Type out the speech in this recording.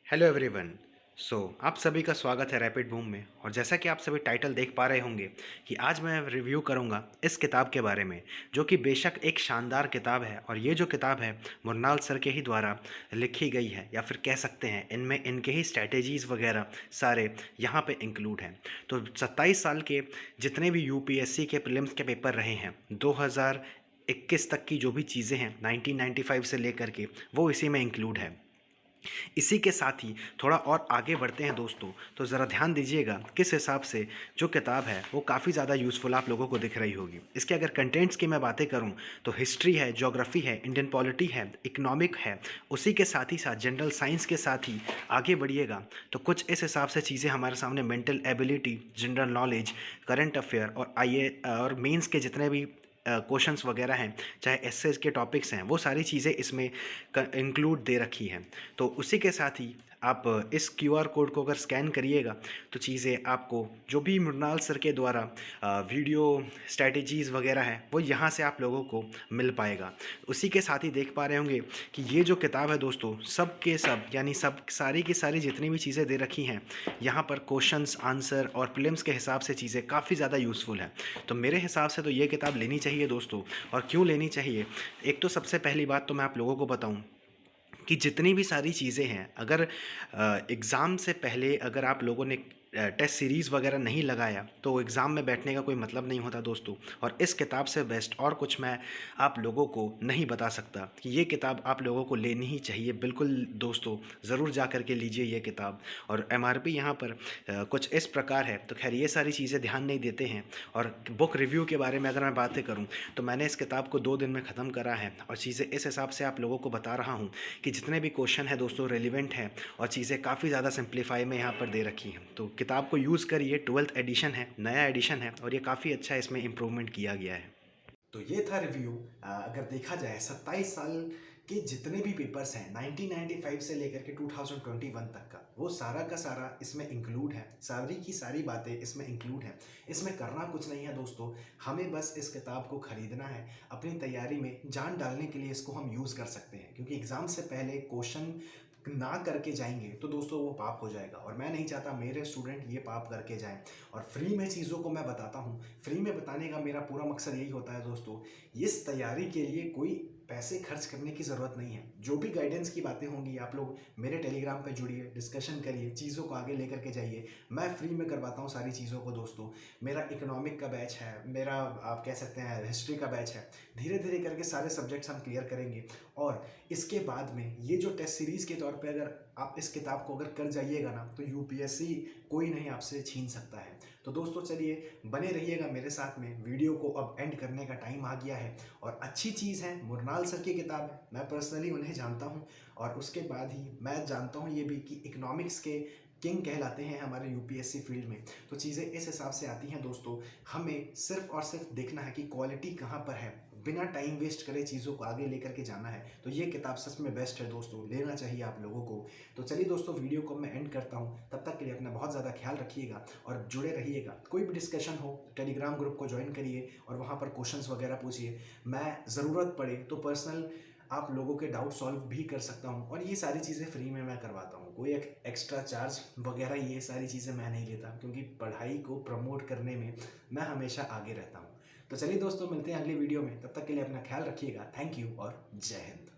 Hello everyone. आप सभी का स्वागत है रैपिड बूम में। और जैसा कि आप सभी टाइटल देख पा रहे होंगे कि आज मैं रिव्यू करूंगा इस किताब के बारे में, जो कि बेशक एक शानदार किताब है। और ये जो किताब है मुरनाल सर के ही द्वारा लिखी गई है, या फिर कह सकते हैं इनमें इनके ही स्ट्रैटेजीज़ वगैरह सारे यहाँ पे इंक्लूड हैं। तो 27 साल के जितने भी यूपीएससी के प्रीलिम्स के पेपर रहे हैं 2021 तक की जो भी चीज़ें हैं 1995 से लेकर के, वो इसी में इंक्लूड है। इसी के साथ ही थोड़ा और आगे बढ़ते हैं दोस्तों, तो ज़रा ध्यान दीजिएगा किस हिसाब से जो किताब है वो काफ़ी ज़्यादा यूज़फुल आप लोगों को दिख रही होगी। इसके अगर कंटेंट्स की मैं बातें करूं तो हिस्ट्री है, ज्योग्राफी है, इंडियन पॉलिटी है, इकोनॉमिक है, उसी के साथ ही साथ जनरल साइंस के साथ ही आगे बढ़िएगा तो कुछ इस हिसाब से चीज़ें हमारे सामने mental ability, general knowledge, current affair और आई और मेंस के जितने भी क्वेश्चंस वगैरह हैं, चाहे एसेस के टॉपिक्स हैं, वो सारी चीज़ें इसमें इंक्लूड दे रखी हैं। तो उसी के साथ ही आप इस क्यूआर कोड को अगर स्कैन करिएगा तो चीज़ें आपको जो भी मृणाल सर के द्वारा वीडियो स्ट्रैटेजीज़ वगैरह हैं वो यहाँ से आप लोगों को मिल पाएगा। उसी के साथ ही देख पा रहे होंगे कि ये जो किताब है दोस्तों, सब के सब यानी सब सारी की सारी जितनी भी चीज़ें दे रखी हैं यहाँ पर क्वेश्चंस आंसर और प्रीलिम्स के हिसाब से चीज़ें काफ़ी ज़्यादा यूज़फुल है। तो मेरे हिसाब से तो ये किताब लेनी चाहिए दोस्तों। और क्यों लेनी चाहिए, एक तो सबसे पहली बात तो मैं आप लोगों को बताऊं कि जितनी भी सारी चीज़ें हैं, अगर एग्ज़ाम से पहले अगर आप लोगों ने टेस्ट सीरीज़ वगैरह नहीं लगाया तो एग्ज़ाम में बैठने का कोई मतलब नहीं होता दोस्तों। और इस किताब से बेस्ट और कुछ मैं आप लोगों को नहीं बता सकता कि ये किताब आप लोगों को लेनी ही चाहिए। बिल्कुल दोस्तों, ज़रूर जा कर के लीजिए ये किताब। और एमआरपी यहाँ पर कुछ इस प्रकार है, तो खैर ये सारी चीज़ें ध्यान नहीं देते हैं। और बुक रिव्यू के बारे में अगर मैं बातें करूँ तो मैंने इस किताब को 2 दिन में ख़त्म करा है। और चीज़ें इस हिसाब से आप लोगों को बता रहा हूँ कि जितने भी क्वेश्चन है दोस्तों रेलिवेंट हैं, और चीज़ें काफ़ी ज़्यादा सिंप्लीफाई में यहाँ पर दे रखी हैं। तो किताब को यूज़ करिए, 12th एडिशन है, नया एडिशन है, और ये काफ़ी अच्छा इसमें इम्प्रूवमेंट किया गया है। तो ये था रिव्यू। अगर देखा जाए 27 साल के जितने भी पेपर्स हैं 1995 से लेकर के 2021 तक का, वो सारा का सारा इसमें इंक्लूड है। सारी की सारी बातें इसमें इंक्लूड हैं। इसमें करना कुछ नहीं है दोस्तों, हमें बस इस किताब को खरीदना है, अपनी तैयारी में जान डालने के लिए इसको हम यूज़ कर सकते हैं। क्योंकि एग्ज़ाम से पहले क्वेश्चन ना करके जाएंगे तो दोस्तों वो पाप हो जाएगा, और मैं नहीं चाहता मेरे स्टूडेंट ये पाप करके जाएं। और फ्री में चीज़ों को मैं बताता हूँ, फ्री में बताने का मेरा पूरा मकसद यही होता है दोस्तों। इस तैयारी के लिए कोई पैसे खर्च करने की ज़रूरत नहीं है। जो भी गाइडेंस की बातें होंगी, आप लोग मेरे टेलीग्राम पे जुड़िए, डिस्कशन करिए, चीज़ों को आगे लेकर के जाइए। मैं फ्री में करवाता हूँ सारी चीज़ों को दोस्तों। मेरा इकोनॉमिक का बैच है, मेरा आप कह सकते हैं हिस्ट्री का बैच है। धीरे धीरे करके सारे सब्जेक्ट्स हम क्लियर करेंगे। और इसके बाद में ये जो टेस्ट सीरीज़ के तौर पे अगर आप इस किताब को अगर कर जाइएगा ना, तो यूपीएससी कोई नहीं आपसे छीन सकता है। तो दोस्तों चलिए, बने रहिएगा मेरे साथ में। वीडियो को अब एंड करने का टाइम आ गया है। और अच्छी चीज़ है, मुरनाल सर की किताब है, मैं पर्सनली उन्हें जानता हूँ। और उसके बाद ही मैं जानता हूँ ये भी कि इकोनॉमिक्स के किंग कहलाते हैं हमारे यूपीएससी फील्ड में। तो चीज़ें इस हिसाब से आती हैं दोस्तों। हमें सिर्फ और सिर्फ देखना है कि क्वालिटी कहाँ पर है, बिना टाइम वेस्ट करे चीज़ों को आगे लेकर के जाना है। तो ये किताब सच में बेस्ट है दोस्तों, लेना चाहिए आप लोगों को। तो चलिए दोस्तों, वीडियो को मैं एंड करता हूँ। तब तक के लिए अपना बहुत ज़्यादा ख्याल रखिएगा और जुड़े रहिएगा। कोई भी डिस्कशन हो, टेलीग्राम ग्रुप को ज्वाइन करिए और वहाँ पर क्वेश्चंस वगैरह पूछिए। मैं ज़रूरत पड़े तो पर्सनल आप लोगों के डाउट सॉल्व भी कर सकता हूँ। और ये सारी चीज़ें फ्री में मैं करवाता हूँ, कोई एक्स्ट्रा चार्ज वगैरह ये सारी चीज़ें मैं नहीं लेता, क्योंकि पढ़ाई को प्रमोट करने में मैं हमेशा आगे रहता हूँ। तो चलिए दोस्तों, मिलते हैं अगली वीडियो में। तब तक के लिए अपना ख्याल रखिएगा। थैंक यू और जय हिंद।